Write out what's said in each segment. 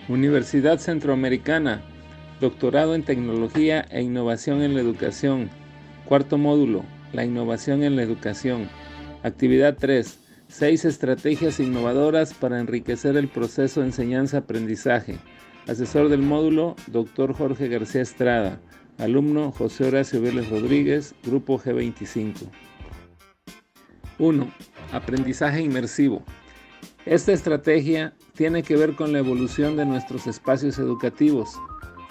Universidad Centroamericana, Doctorado en Tecnología e Innovación en la Educación. Cuarto módulo, la innovación en la educación. Actividad 3, 6 estrategias innovadoras para enriquecer el proceso de enseñanza-aprendizaje. Asesor del módulo, Dr. Jorge García Estrada. Alumno, José Horacio Vélez Rodríguez, Grupo G25. 1. Aprendizaje inmersivo. Esta estrategia tiene que ver con la evolución de nuestros espacios educativos,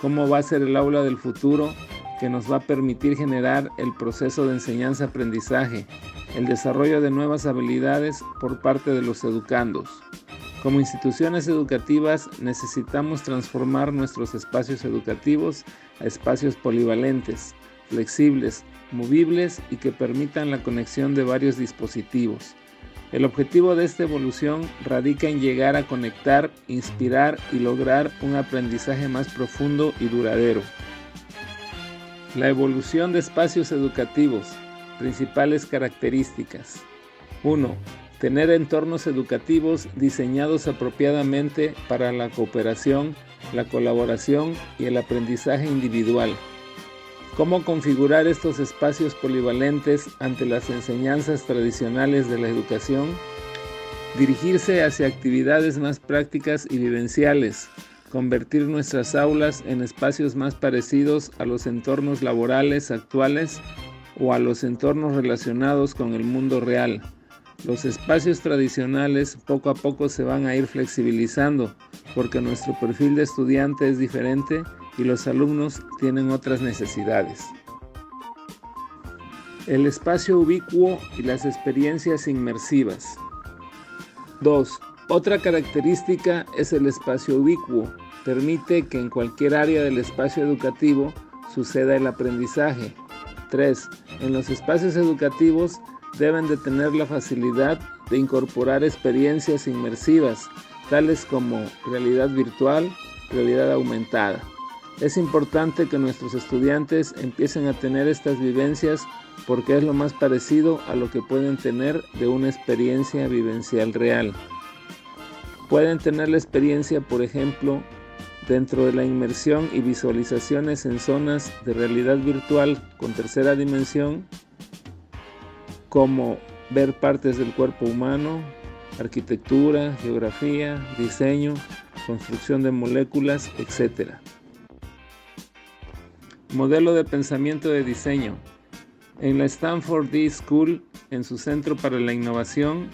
cómo va a ser el aula del futuro que nos va a permitir generar el proceso de enseñanza-aprendizaje, el desarrollo de nuevas habilidades por parte de los educandos. Como instituciones educativas necesitamos transformar nuestros espacios educativos a espacios polivalentes, flexibles, movibles y que permitan la conexión de varios dispositivos. El objetivo de esta evolución radica en llegar a conectar, inspirar y lograr un aprendizaje más profundo y duradero. La evolución de espacios educativos. Principales características. 1. Tener entornos educativos diseñados apropiadamente para la cooperación, la colaboración y el aprendizaje individual. ¿Cómo configurar estos espacios polivalentes ante las enseñanzas tradicionales de la educación? Dirigirse hacia actividades más prácticas y vivenciales, convertir nuestras aulas en espacios más parecidos a los entornos laborales actuales o a los entornos relacionados con el mundo real. Los espacios tradicionales poco a poco se van a ir flexibilizando porque nuestro perfil de estudiante es diferente y los alumnos tienen otras necesidades. El espacio ubicuo y las experiencias inmersivas. 2. Otra característica es el espacio ubicuo. Permite que en cualquier área del espacio educativo suceda el aprendizaje. 3. En los espacios educativos deben de tener la facilidad de incorporar experiencias inmersivas, tales como realidad virtual, realidad aumentada. Es importante que nuestros estudiantes empiecen a tener estas vivencias porque es lo más parecido a lo que pueden tener de una experiencia vivencial real. Pueden tener la experiencia, por ejemplo, dentro de la inmersión y visualizaciones en zonas de realidad virtual con tercera dimensión, como ver partes del cuerpo humano, arquitectura, geografía, diseño, construcción de moléculas, etc. Modelo de pensamiento de diseño. En la Stanford D School, en su Centro para la Innovación,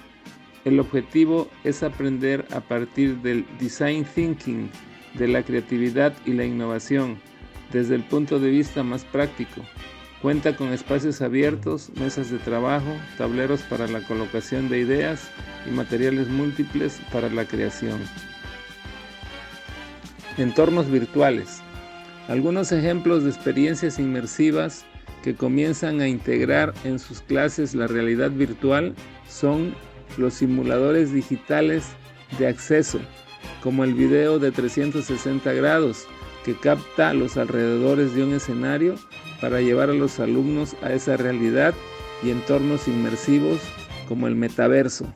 el objetivo es aprender a partir del Design Thinking, de la creatividad y la innovación, desde el punto de vista más práctico. Cuenta con espacios abiertos, mesas de trabajo, tableros para la colocación de ideas y materiales múltiples para la creación. Entornos virtuales. Algunos ejemplos de experiencias inmersivas que comienzan a integrar en sus clases la realidad virtual son los simuladores digitales de acceso, como el video de 360 grados que capta los alrededores de un escenario para llevar a los alumnos a esa realidad y entornos inmersivos como el metaverso.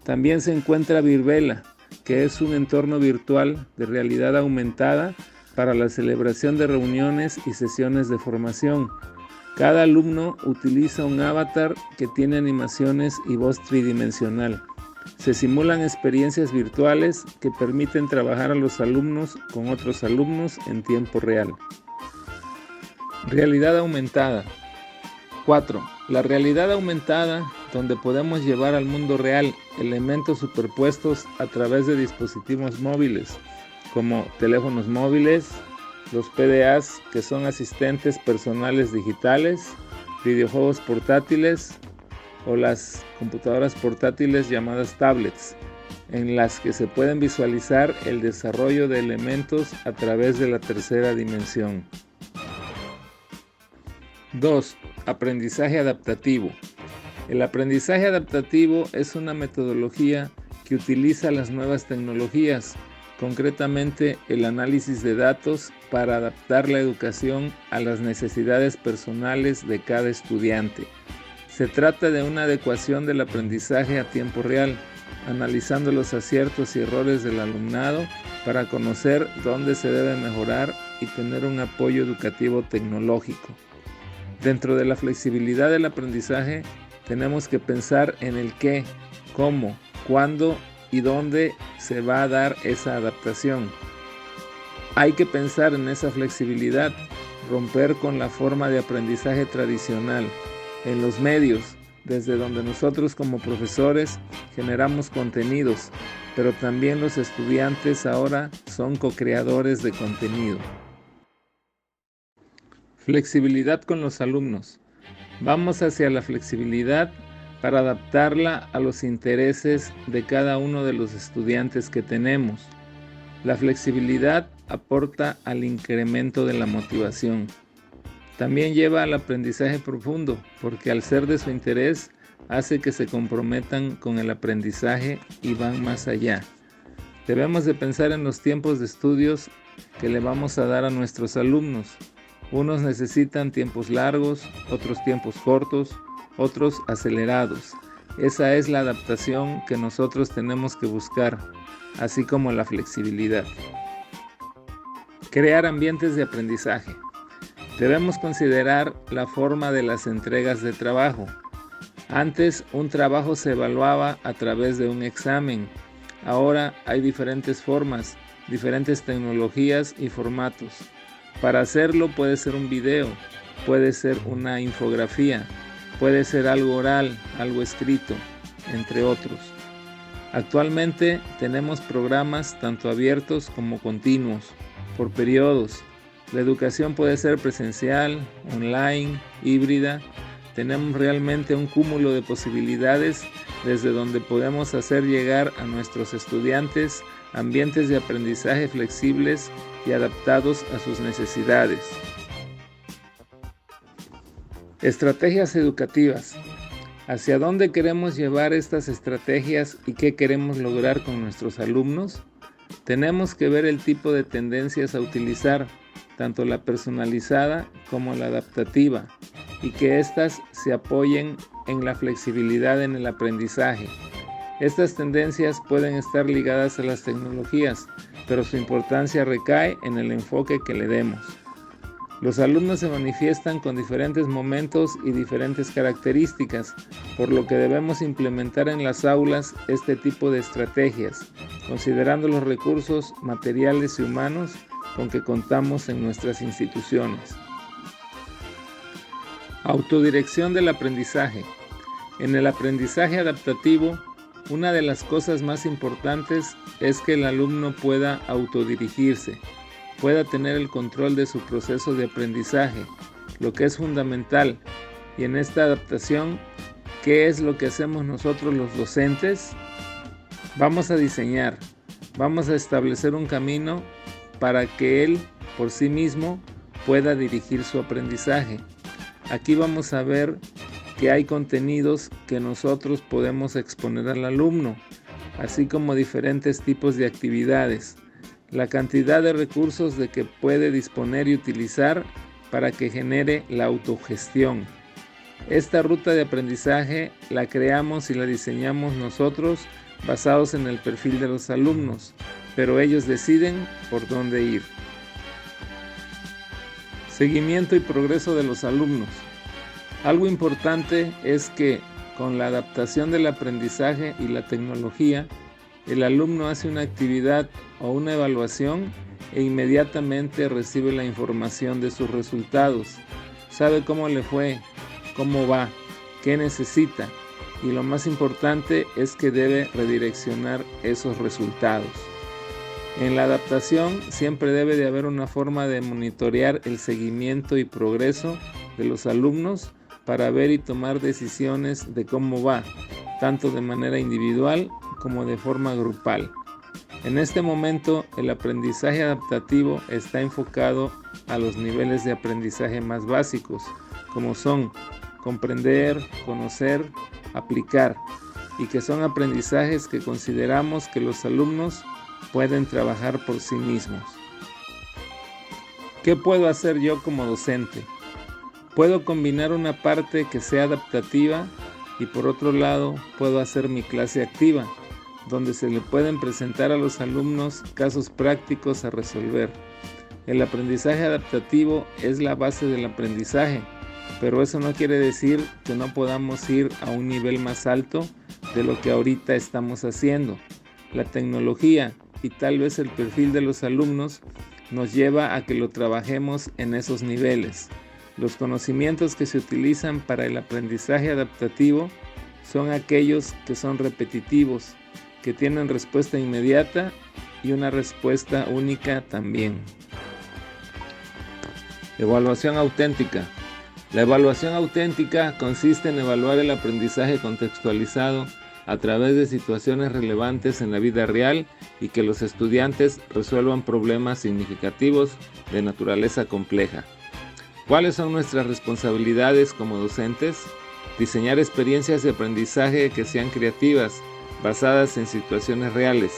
También se encuentra Virbela, que es un entorno virtual de realidad aumentada para la celebración de reuniones y sesiones de formación. Cada alumno utiliza un avatar que tiene animaciones y voz tridimensional. Se simulan experiencias virtuales que permiten trabajar a los alumnos con otros alumnos en tiempo real. Realidad aumentada. 4. La realidad aumentada, donde podemos llevar al mundo real elementos superpuestos a través de dispositivos móviles, como teléfonos móviles, los PDAs, que son asistentes personales digitales, videojuegos portátiles o las computadoras portátiles llamadas tablets, en las que se pueden visualizar el desarrollo de elementos a través de la tercera dimensión. 2. Aprendizaje adaptativo. El aprendizaje adaptativo es una metodología que utiliza las nuevas tecnologías, concretamente el análisis de datos, para adaptar la educación a las necesidades personales de cada estudiante. Se trata de una adecuación del aprendizaje a tiempo real, analizando los aciertos y errores del alumnado para conocer dónde se debe mejorar y tener un apoyo educativo tecnológico. Dentro de la flexibilidad del aprendizaje, tenemos que pensar en el qué, cómo, cuándo y dónde se va a dar esa adaptación. Hay que pensar en esa flexibilidad, romper con la forma de aprendizaje tradicional, en los medios, desde donde nosotros como profesores generamos contenidos, pero también los estudiantes ahora son co-creadores de contenido. Flexibilidad con los alumnos. Vamos hacia la flexibilidad para adaptarla a los intereses de cada uno de los estudiantes que tenemos. La flexibilidad aporta al incremento de la motivación. También lleva al aprendizaje profundo, porque al ser de su interés, hace que se comprometan con el aprendizaje y van más allá. Debemos de pensar en los tiempos de estudios que le vamos a dar a nuestros alumnos. Unos necesitan tiempos largos, otros tiempos cortos, otros acelerados. Esa es la adaptación que nosotros tenemos que buscar, así como la flexibilidad. Crear ambientes de aprendizaje. Debemos considerar la forma de las entregas de trabajo. Antes, un trabajo se evaluaba a través de un examen. Ahora hay diferentes formas, diferentes tecnologías y formatos. Para hacerlo puede ser un video, puede ser una infografía, puede ser algo oral, algo escrito, entre otros. Actualmente tenemos programas tanto abiertos como continuos, por periodos. La educación puede ser presencial, online, híbrida. Tenemos realmente un cúmulo de posibilidades desde donde podemos hacer llegar a nuestros estudiantes ambientes de aprendizaje flexibles y adaptados a sus necesidades. Estrategias educativas. ¿Hacia dónde queremos llevar estas estrategias y qué queremos lograr con nuestros alumnos? Tenemos que ver el tipo de tendencias a utilizar, tanto la personalizada como la adaptativa, y que éstas se apoyen en la flexibilidad en el aprendizaje. Estas tendencias pueden estar ligadas a las tecnologías, pero su importancia recae en el enfoque que le demos. Los alumnos se manifiestan con diferentes momentos y diferentes características, por lo que debemos implementar en las aulas este tipo de estrategias, considerando los recursos materiales y humanos con que contamos en nuestras instituciones. Autodirección del aprendizaje. En el aprendizaje adaptativo, una de las cosas más importantes es que el alumno pueda autodirigirse, pueda tener el control de su proceso de aprendizaje, lo que es fundamental. Y en esta adaptación, ¿qué es lo que hacemos nosotros los docentes? Vamos a diseñar, vamos a establecer un camino para que él, por sí mismo, pueda dirigir su aprendizaje. Aquí vamos a ver que hay contenidos que nosotros podemos exponer al alumno, así como diferentes tipos de actividades, la cantidad de recursos de que puede disponer y utilizar para que genere la autogestión. Esta ruta de aprendizaje la creamos y la diseñamos nosotros basados en el perfil de los alumnos, pero ellos deciden por dónde ir. Seguimiento y progreso de los alumnos. Algo importante es que con la adaptación del aprendizaje y la tecnología, el alumno hace una actividad o una evaluación e inmediatamente recibe la información de sus resultados. Sabe cómo le fue, cómo va, qué necesita, y lo más importante es que debe redireccionar esos resultados. En la adaptación siempre debe de haber una forma de monitorear el seguimiento y progreso de los alumnos para ver y tomar decisiones de cómo va, tanto de manera individual como de forma grupal. En este momento, el aprendizaje adaptativo está enfocado a los niveles de aprendizaje más básicos, como son comprender, conocer, aplicar, y que son aprendizajes que consideramos que los alumnos pueden trabajar por sí mismos. ¿Qué puedo hacer yo como docente? Puedo combinar una parte que sea adaptativa y por otro lado puedo hacer mi clase activa, donde se le pueden presentar a los alumnos casos prácticos a resolver. El aprendizaje adaptativo es la base del aprendizaje, pero eso no quiere decir que no podamos ir a un nivel más alto de lo que ahorita estamos haciendo. La tecnología y tal vez el perfil de los alumnos nos lleva a que lo trabajemos en esos niveles. Los conocimientos que se utilizan para el aprendizaje adaptativo son aquellos que son repetitivos, que tienen respuesta inmediata y una respuesta única también. Evaluación auténtica. La evaluación auténtica consiste en evaluar el aprendizaje contextualizado a través de situaciones relevantes en la vida real y que los estudiantes resuelvan problemas significativos de naturaleza compleja. ¿Cuáles son nuestras responsabilidades como docentes? Diseñar experiencias de aprendizaje que sean creativas, basadas en situaciones reales.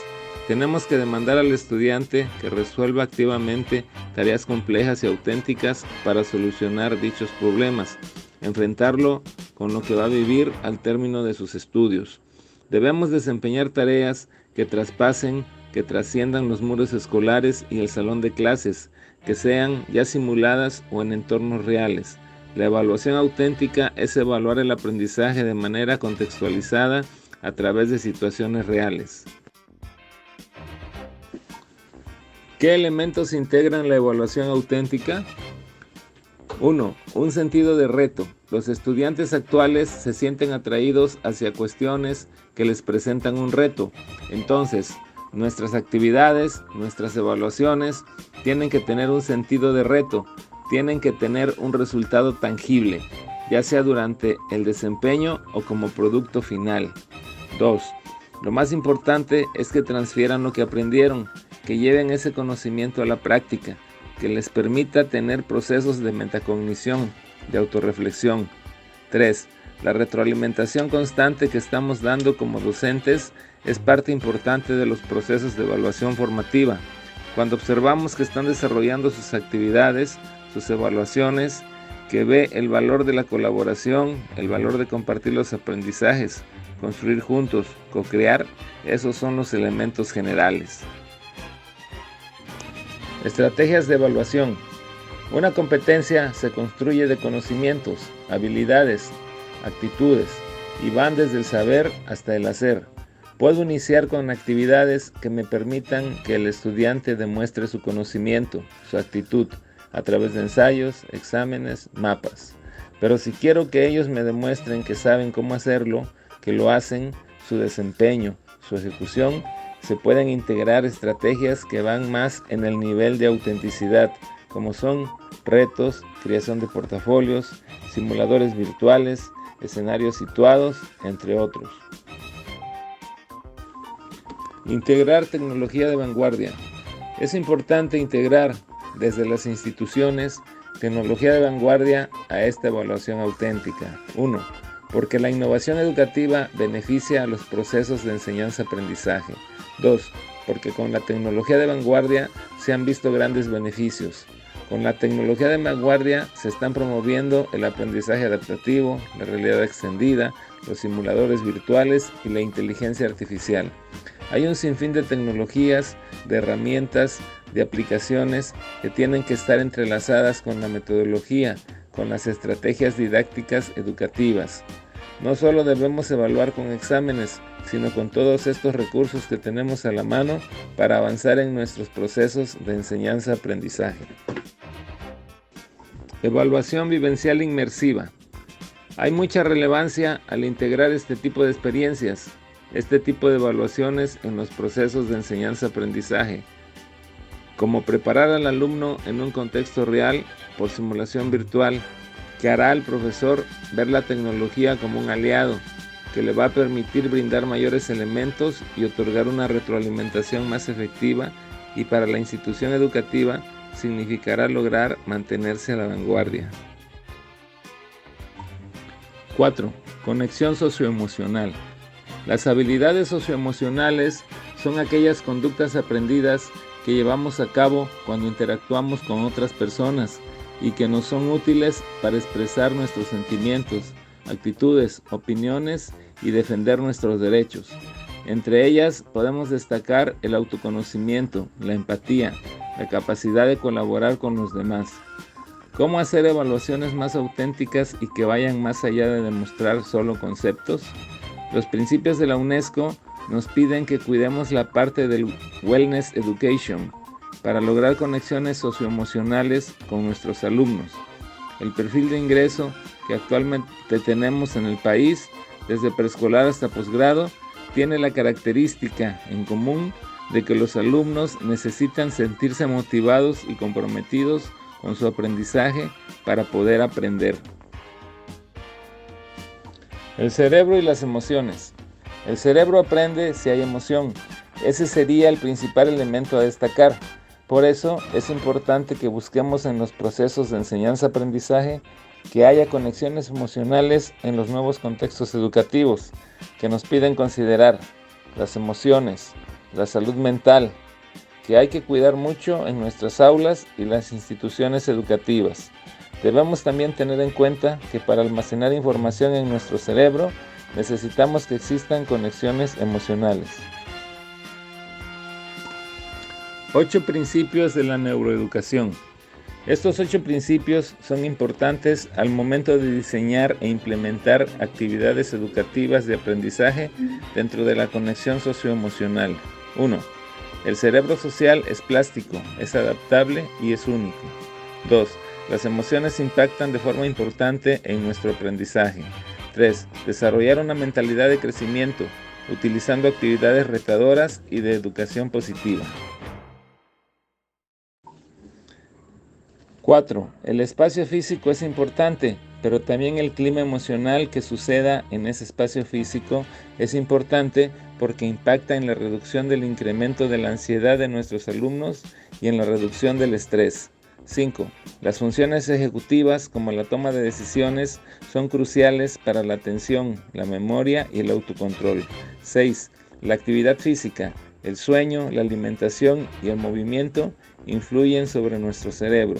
Tenemos que demandar al estudiante que resuelva activamente tareas complejas y auténticas para solucionar dichos problemas, enfrentarlo con lo que va a vivir al término de sus estudios. Debemos desempeñar tareas que traspasen, que trasciendan los muros escolares y el salón de clases, que sean ya simuladas o en entornos reales. La evaluación auténtica es evaluar el aprendizaje de manera contextualizada a través de situaciones reales. ¿Qué elementos integran la evaluación auténtica? 1. Un sentido de reto. Los estudiantes actuales se sienten atraídos hacia cuestiones que les presentan un reto. Entonces, nuestras actividades, nuestras evaluaciones, tienen que tener un sentido de reto, tienen que tener un resultado tangible, ya sea durante el desempeño o como producto final. 2. Lo más importante es que transfieran lo que aprendieron, que lleven ese conocimiento a la práctica, que les permita tener procesos de metacognición, de autorreflexión. 3. La retroalimentación constante que estamos dando como docentes es parte importante de los procesos de evaluación formativa. Cuando observamos que están desarrollando sus actividades, sus evaluaciones, que ve el valor de la colaboración, el valor de compartir los aprendizajes, construir juntos, co-crear, esos son los elementos generales. Estrategias de evaluación. Una competencia se construye de conocimientos, habilidades, actitudes y van desde el saber hasta el hacer. Puedo iniciar con actividades que me permitan que el estudiante demuestre su conocimiento, su actitud, a través de ensayos, exámenes, mapas. Pero si quiero que ellos me demuestren que saben cómo hacerlo, que lo hacen, su desempeño, su ejecución, se pueden integrar estrategias que van más en el nivel de autenticidad, como son retos, creación de portafolios, simuladores virtuales, escenarios situados, entre otros. Integrar tecnología de vanguardia. Es importante integrar desde las instituciones tecnología de vanguardia a esta evaluación auténtica. 1. Porque la innovación educativa beneficia a los procesos de enseñanza-aprendizaje. 2. Porque con la tecnología de vanguardia se han visto grandes beneficios. Con la tecnología de vanguardia se están promoviendo el aprendizaje adaptativo, la realidad extendida, los simuladores virtuales y la inteligencia artificial. Hay un sinfín de tecnologías, de herramientas, de aplicaciones que tienen que estar entrelazadas con la metodología, con las estrategias didácticas educativas. No solo debemos evaluar con exámenes, sino con todos estos recursos que tenemos a la mano para avanzar en nuestros procesos de enseñanza-aprendizaje. Evaluación vivencial inmersiva. Hay mucha relevancia al integrar este tipo de experiencias, este tipo de evaluaciones en los procesos de enseñanza-aprendizaje, como preparar al alumno en un contexto real por simulación virtual, que hará al profesor ver la tecnología como un aliado, que le va a permitir brindar mayores elementos y otorgar una retroalimentación más efectiva, y para la institución educativa significará lograr mantenerse a la vanguardia. 4. Conexión socioemocional. Las habilidades socioemocionales son aquellas conductas aprendidas que llevamos a cabo cuando interactuamos con otras personas y que nos son útiles para expresar nuestros sentimientos, actitudes, opiniones y defender nuestros derechos. Entre ellas podemos destacar el autoconocimiento, la empatía, la capacidad de colaborar con los demás. ¿Cómo hacer evaluaciones más auténticas y que vayan más allá de demostrar solo conceptos? Los principios de la UNESCO nos piden que cuidemos la parte del Wellness Education para lograr conexiones socioemocionales con nuestros alumnos. El perfil de ingreso que actualmente tenemos en el país, desde preescolar hasta posgrado, tiene la característica en común de que los alumnos necesitan sentirse motivados y comprometidos con su aprendizaje para poder aprender. El cerebro y las emociones. El cerebro aprende si hay emoción. Ese sería el principal elemento a destacar. Por eso es importante que busquemos en los procesos de enseñanza-aprendizaje que haya conexiones emocionales en los nuevos contextos educativos que nos piden considerar las emociones, la salud mental, que hay que cuidar mucho en nuestras aulas y las instituciones educativas. Debemos también tener en cuenta que para almacenar información en nuestro cerebro necesitamos que existan conexiones emocionales. 8 principios de la neuroeducación. Estos 8 principios son importantes al momento de diseñar e implementar actividades educativas de aprendizaje dentro de la conexión socioemocional. 1. El cerebro social es plástico, es adaptable y es único. 2. Las emociones impactan de forma importante en nuestro aprendizaje. 3. Desarrollar una mentalidad de crecimiento, utilizando actividades retadoras y de educación positiva. 4. El espacio físico es importante, pero también el clima emocional que suceda en ese espacio físico es importante porque impacta en la reducción del incremento de la ansiedad de nuestros alumnos y en la reducción del estrés. 5. Las funciones ejecutivas como la toma de decisiones son cruciales para la atención, la memoria y el autocontrol. 6. La actividad física, el sueño, la alimentación y el movimiento influyen sobre nuestro cerebro.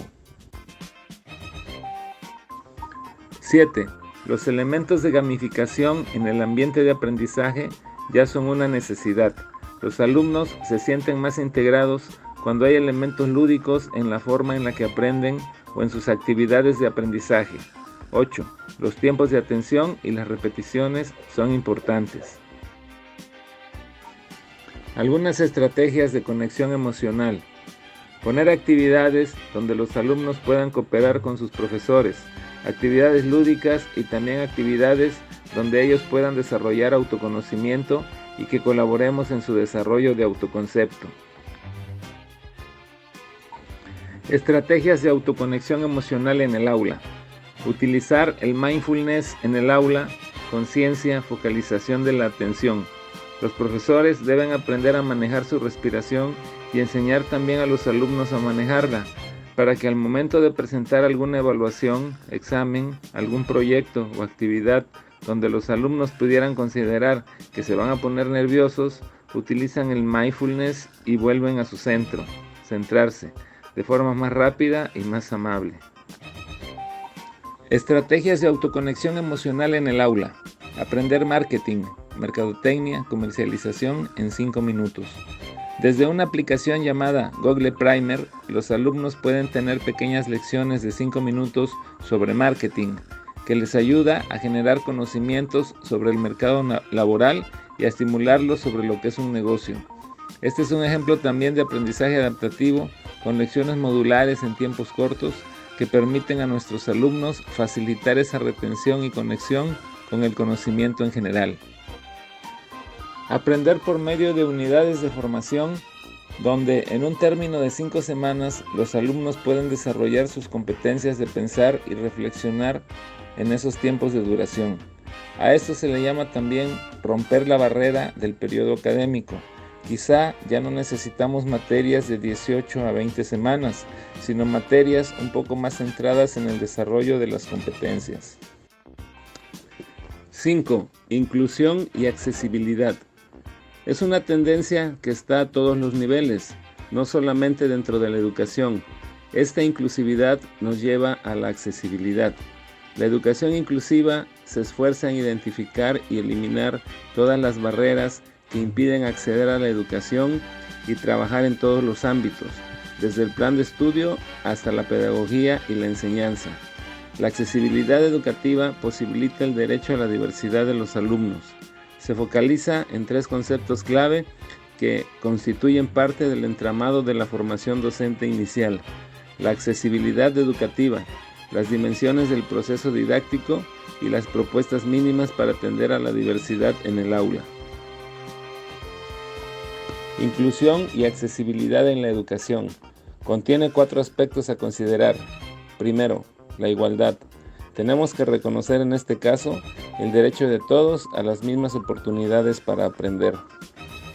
7. Los elementos de gamificación en el ambiente de aprendizaje ya son una necesidad. Los alumnos se sienten más integrados cuando hay elementos lúdicos en la forma en la que aprenden o en sus actividades de aprendizaje. 8. Los tiempos de atención y las repeticiones son importantes. Algunas estrategias de conexión emocional. Poner actividades donde los alumnos puedan cooperar con sus profesores, actividades lúdicas y también actividades donde ellos puedan desarrollar autoconocimiento y que colaboremos en su desarrollo de autoconcepto. Estrategias de autoconexión emocional en el aula. Utilizar el mindfulness en el aula, conciencia, focalización de la atención. Los profesores deben aprender a manejar su respiración y enseñar también a los alumnos a manejarla, para que al momento de presentar alguna evaluación, examen, algún proyecto o actividad donde los alumnos pudieran considerar que se van a poner nerviosos, utilizan el mindfulness y vuelven a su centrarse, de forma más rápida y más amable. Estrategias de autoconexión emocional en el aula. Aprender marketing, mercadotecnia, comercialización en 5 minutos. Desde una aplicación llamada Google Primer, los alumnos pueden tener pequeñas lecciones de 5 minutos sobre marketing, que les ayuda a generar conocimientos sobre el mercado laboral y a estimularlos sobre lo que es un negocio. Este es un ejemplo también de aprendizaje adaptativo con lecciones modulares en tiempos cortos que permiten a nuestros alumnos facilitar esa retención y conexión con el conocimiento en general. Aprender por medio de unidades de formación, donde en un término de 5 semanas los alumnos pueden desarrollar sus competencias de pensar y reflexionar en esos tiempos de duración. A esto se le llama también romper la barrera del periodo académico. Quizá ya no necesitamos materias de 18 a 20 semanas, sino materias un poco más centradas en el desarrollo de las competencias. 5. Inclusión y accesibilidad. Es una tendencia que está a todos los niveles, no solamente dentro de la educación. Esta inclusividad nos lleva a la accesibilidad. La educación inclusiva se esfuerza en identificar y eliminar todas las barreras que impiden acceder a la educación y trabajar en todos los ámbitos, desde el plan de estudio hasta la pedagogía y la enseñanza. La accesibilidad educativa posibilita el derecho a la diversidad de los alumnos. Se focaliza en 3 conceptos clave que constituyen parte del entramado de la formación docente inicial: la accesibilidad educativa, las dimensiones del proceso didáctico y las propuestas mínimas para atender a la diversidad en el aula. Inclusión y accesibilidad en la educación. Contiene 4 aspectos a considerar. Primero, la igualdad. Tenemos que reconocer en este caso el derecho de todos a las mismas oportunidades para aprender.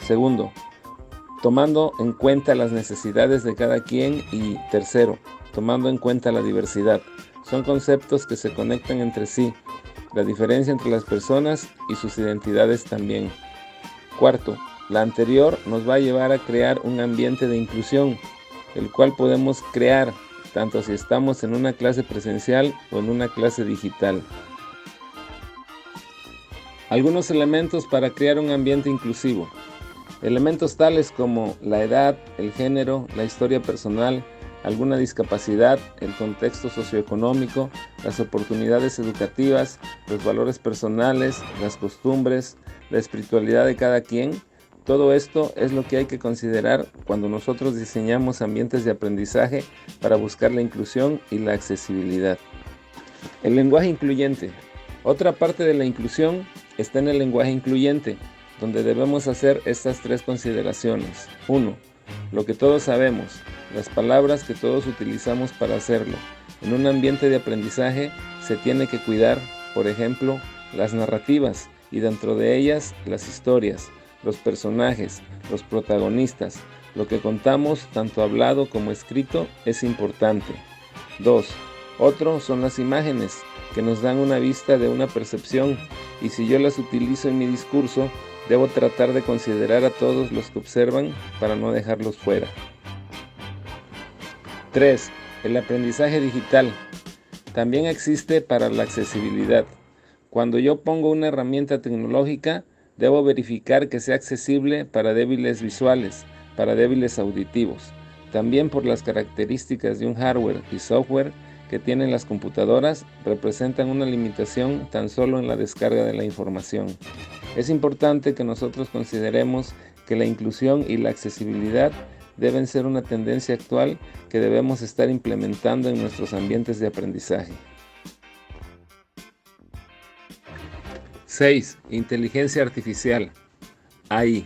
Segundo, tomando en cuenta las necesidades de cada quien. Y tercero, tomando en cuenta la diversidad. Son conceptos que se conectan entre sí, la diferencia entre las personas y sus identidades también. Cuarto, la anterior nos va a llevar a crear un ambiente de inclusión, el cual podemos crear tanto si estamos en una clase presencial o en una clase digital. Algunos elementos para crear un ambiente inclusivo. Elementos tales como la edad, el género, la historia personal, alguna discapacidad, el contexto socioeconómico, las oportunidades educativas, los valores personales, las costumbres, la espiritualidad de cada quien. Todo esto es lo que hay que considerar cuando nosotros diseñamos ambientes de aprendizaje para buscar la inclusión y la accesibilidad. El lenguaje incluyente. Otra parte de la inclusión está en el lenguaje incluyente, donde debemos hacer estas 3 consideraciones. 1. Lo que todos sabemos, las palabras que todos utilizamos para hacerlo. En un ambiente de aprendizaje se tiene que cuidar, por ejemplo, las narrativas y dentro de ellas las historias, los personajes, los protagonistas. Lo que contamos, tanto hablado como escrito, es importante. 2. Otro son las imágenes, que nos dan una vista de una percepción, y si yo las utilizo en mi discurso, debo tratar de considerar a todos los que observan para no dejarlos fuera. 3. El aprendizaje digital. También existe para la accesibilidad. Cuando yo pongo una herramienta tecnológica, debo verificar que sea accesible para débiles visuales, para débiles auditivos. También por las características de un hardware y software que tienen las computadoras, representan una limitación tan solo en la descarga de la información. Es importante que nosotros consideremos que la inclusión y la accesibilidad deben ser una tendencia actual que debemos estar implementando en nuestros ambientes de aprendizaje. 6. Inteligencia artificial. AI.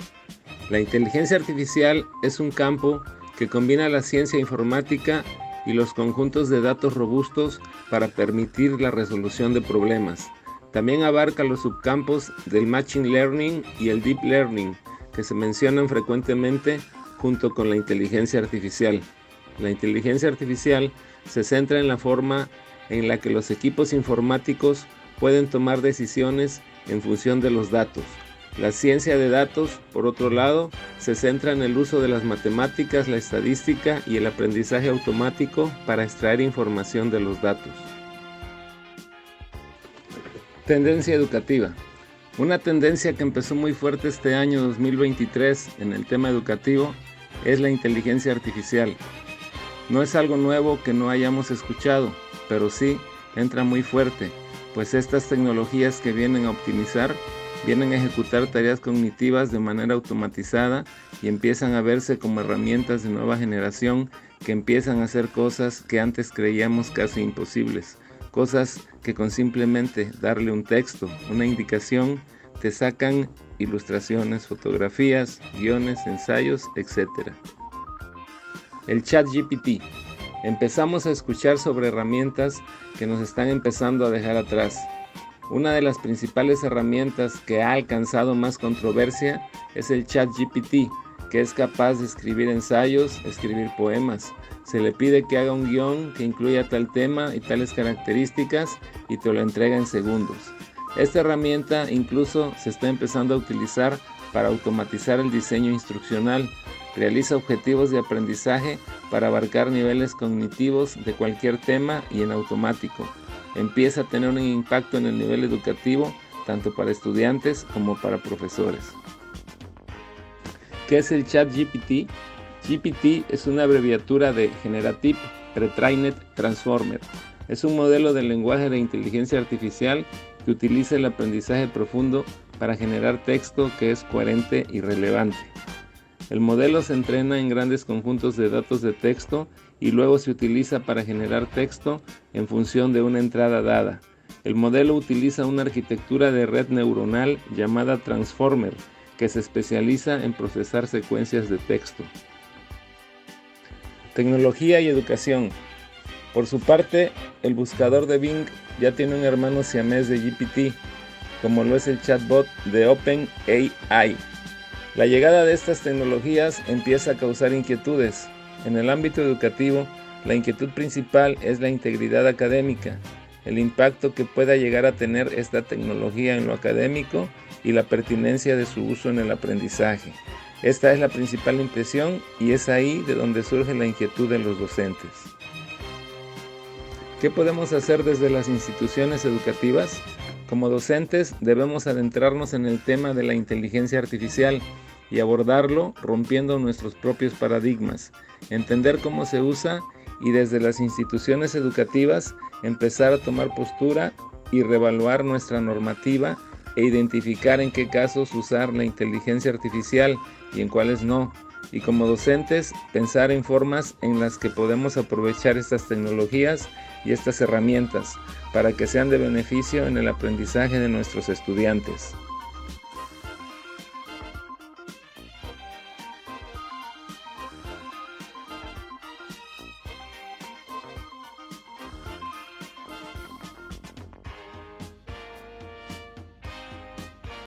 La inteligencia artificial es un campo que combina la ciencia informática y los conjuntos de datos robustos para permitir la resolución de problemas. También abarca los subcampos del Machine Learning y el Deep Learning, que se mencionan frecuentemente junto con la inteligencia artificial. La inteligencia artificial se centra en la forma en la que los equipos informáticos pueden tomar decisiones en función de los datos. La ciencia de datos, por otro lado, se centra en el uso de las matemáticas, la estadística y el aprendizaje automático para extraer información de los datos. Tendencia educativa. Una tendencia que empezó muy fuerte este año 2023 en el tema educativo es la inteligencia artificial. No es algo nuevo que no hayamos escuchado, pero sí entra muy fuerte, pues estas tecnologías que vienen a optimizar, vienen a ejecutar tareas cognitivas de manera automatizada y empiezan a verse como herramientas de nueva generación que empiezan a hacer cosas que antes creíamos casi imposibles. Cosas que con simplemente darle un texto, una indicación, te sacan ilustraciones, fotografías, guiones, ensayos, etc. El ChatGPT. Empezamos a escuchar sobre herramientas que nos están empezando a dejar atrás. Una de las principales herramientas que ha alcanzado más controversia es el ChatGPT, que es capaz de escribir ensayos, escribir poemas. Se le pide que haga un guión que incluya tal tema y tales características y te lo entrega en segundos. Esta herramienta incluso se está empezando a utilizar para automatizar el diseño instruccional. Realiza objetivos de aprendizaje para abarcar niveles cognitivos de cualquier tema y en automático. Empieza a tener un impacto en el nivel educativo, tanto para estudiantes como para profesores. ¿Qué es el ChatGPT? GPT es una abreviatura de Generative Pre-trained Transformer. Es un modelo de lenguaje de inteligencia artificial que utiliza el aprendizaje profundo para generar texto que es coherente y relevante. El modelo se entrena en grandes conjuntos de datos de texto y luego se utiliza para generar texto en función de una entrada dada. El modelo utiliza una arquitectura de red neuronal llamada Transformer, que se especializa en procesar secuencias de texto. Tecnología y educación. Por su parte, el buscador de Bing ya tiene un hermano siamés de GPT, como lo es el chatbot de OpenAI. La llegada de estas tecnologías empieza a causar inquietudes. En el ámbito educativo, la inquietud principal es la integridad académica, el impacto que pueda llegar a tener esta tecnología en lo académico y la pertinencia de su uso en el aprendizaje. Esta es la principal impresión y es ahí de donde surge la inquietud de los docentes. ¿Qué podemos hacer desde las instituciones educativas? Como docentes debemos adentrarnos en el tema de la inteligencia artificial y abordarlo rompiendo nuestros propios paradigmas, entender cómo se usa y desde las instituciones educativas empezar a tomar postura y reevaluar nuestra normativa e identificar en qué casos usar la inteligencia artificial y en cuáles no. Y como docentes, pensar en formas en las que podemos aprovechar estas tecnologías y estas herramientas para que sean de beneficio en el aprendizaje de nuestros estudiantes.